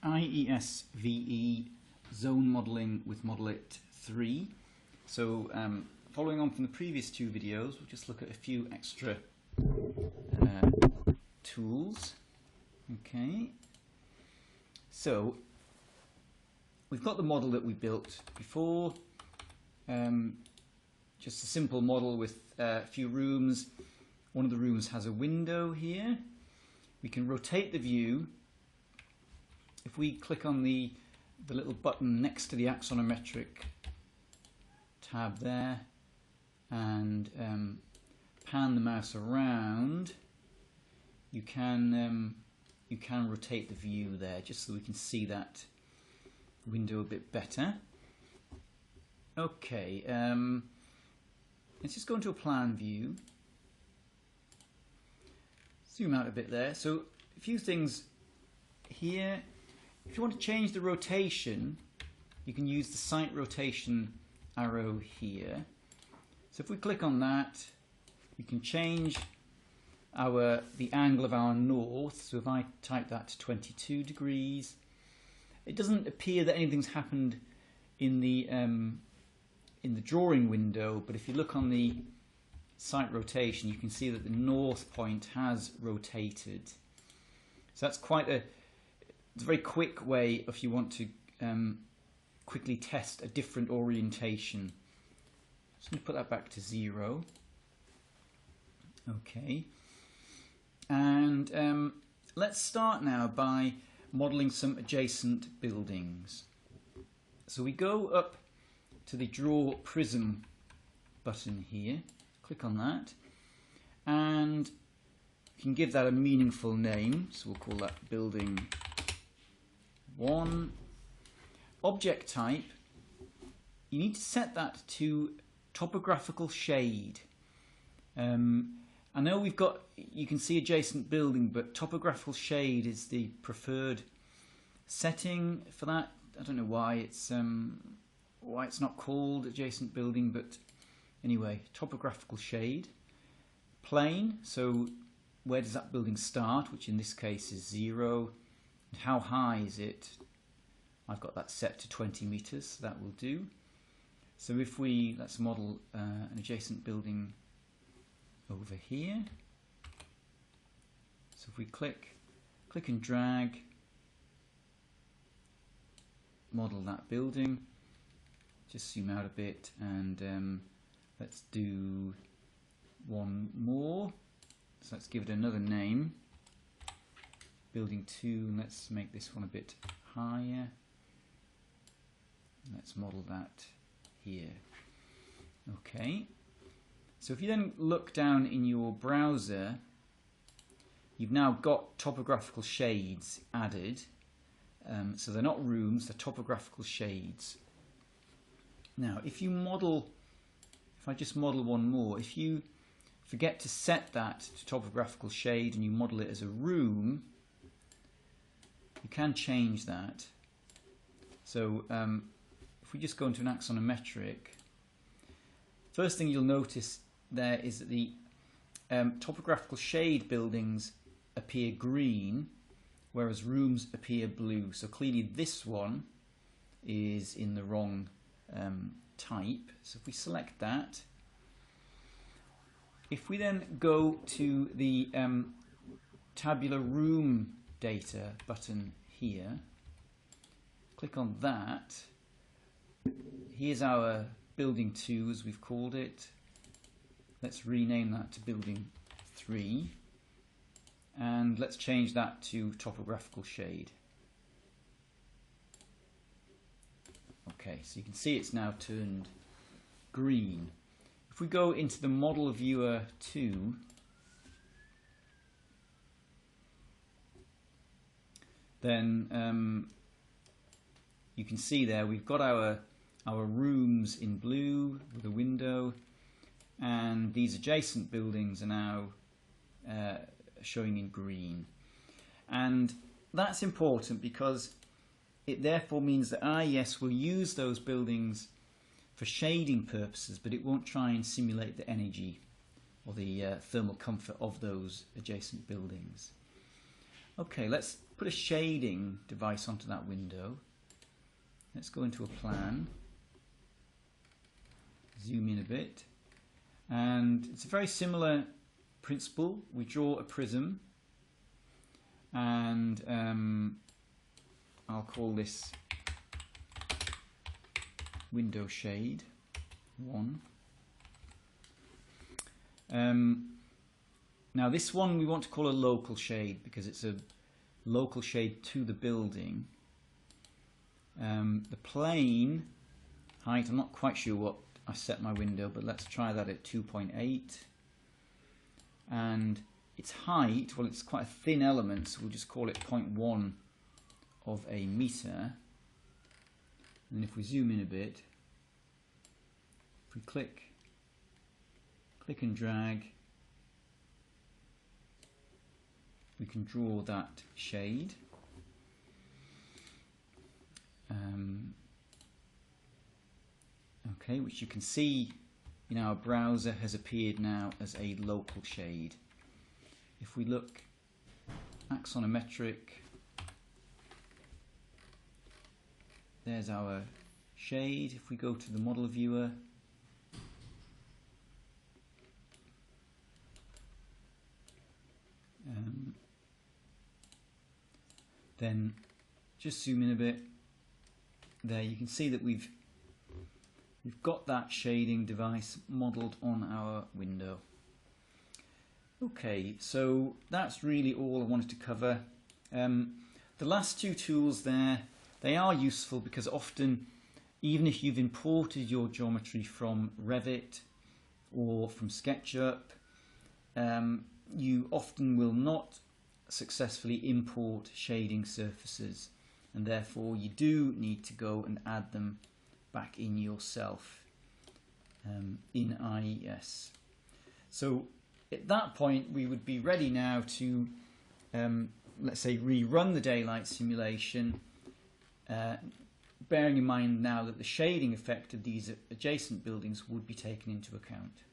IESVE Zone Modeling with ModelIT 3. So following on from the previous two videos, we'll just look at a few extra tools. Okay, so we've got the model that we built before, just a simple model with a few rooms. One of the rooms has a window here. We can rotate the view. If we click on the little button next to the axonometric tab there and pan the mouse around, you can rotate the view there just so we can see that window a bit better. Okay, let's just go into a plan view. Zoom out a bit there. So a few things here. If you want to change the rotation, you can use the sight rotation arrow here. So if we click on that, we can change the angle of our north. So if I type that to 22 degrees, it doesn't appear that anything's happened in the drawing window, but if you look on the sight rotation, you can see that the north point has rotated. So that's it's a very quick way if you want to quickly test a different orientation. Just going to put that back to 0. Okay, and let's start now by modelling some adjacent buildings. So we go up to the Draw Prism button here, click on that, and you can give that a meaningful name. So we'll call that Building 1. Object type, you need to set that to topographical shade. I know you can see adjacent building, but topographical shade is the preferred setting for that. I don't know why it's not called adjacent building, but anyway, topographical shade. Plane, so where does that building start, which in this case is 0. And how high is it? I've got that set to 20 meters, so that will do. So if let's model an adjacent building over here. So if we click and drag, model that building, just zoom out a bit, and let's do one more. So let's give it another name, Building 2, and let's make this one a bit higher. Let's model that here. Okay, so if you then look down in your browser, you've now got topographical shades added. So they're not rooms, they're topographical shades. Now if I just model one more, if you forget to set that to topographical shade and you model it as a room, you can change that. So if we just go into an axonometric, first thing you'll notice there is that the topographical shade buildings appear green, whereas rooms appear blue. So clearly this one is in the wrong type. So if we select that, if we then go to the tabular room data button here, click on that, here's our Building 2 as we've called it. Let's rename that to Building 3, and let's change that to topographical shade. Okay, so you can see it's now turned green. If we go into the Model Viewer 2, then you can see there we've got our rooms in blue with a window, and these adjacent buildings are now showing in green. And that's important because it therefore means that IES will use those buildings for shading purposes, but it won't try and simulate the energy or the thermal comfort of those adjacent buildings. Okay, let's put a shading device onto that window. Let's go into a plan, zoom in a bit, and it's a very similar principle. We draw a prism, and I'll call this window shade 1. Now this one we want to call a local shade because it's a local shade to the building. The plane height, I'm not quite sure what I set my window, but let's try that at 2.8. And its height, well, it's quite a thin element, so we'll just call it 0.1 of a meter. And if we zoom in a bit, if we click and drag, we can draw that shade. Okay, which you can see in our browser has appeared now as a local shade. If we look axonometric, there's our shade. If we go to the model viewer, then just zoom in a bit. There you can see that we've got that shading device modelled on our window. Okay, so that's really all I wanted to cover. The last two tools there, they are useful because often, even if you've imported your geometry from Revit or from SketchUp, you often will not successfully import shading surfaces, and therefore you do need to go and add them back in yourself in IES. So at that point we would be ready now to let's say rerun the daylight simulation, bearing in mind now that the shading effect of these adjacent buildings would be taken into account.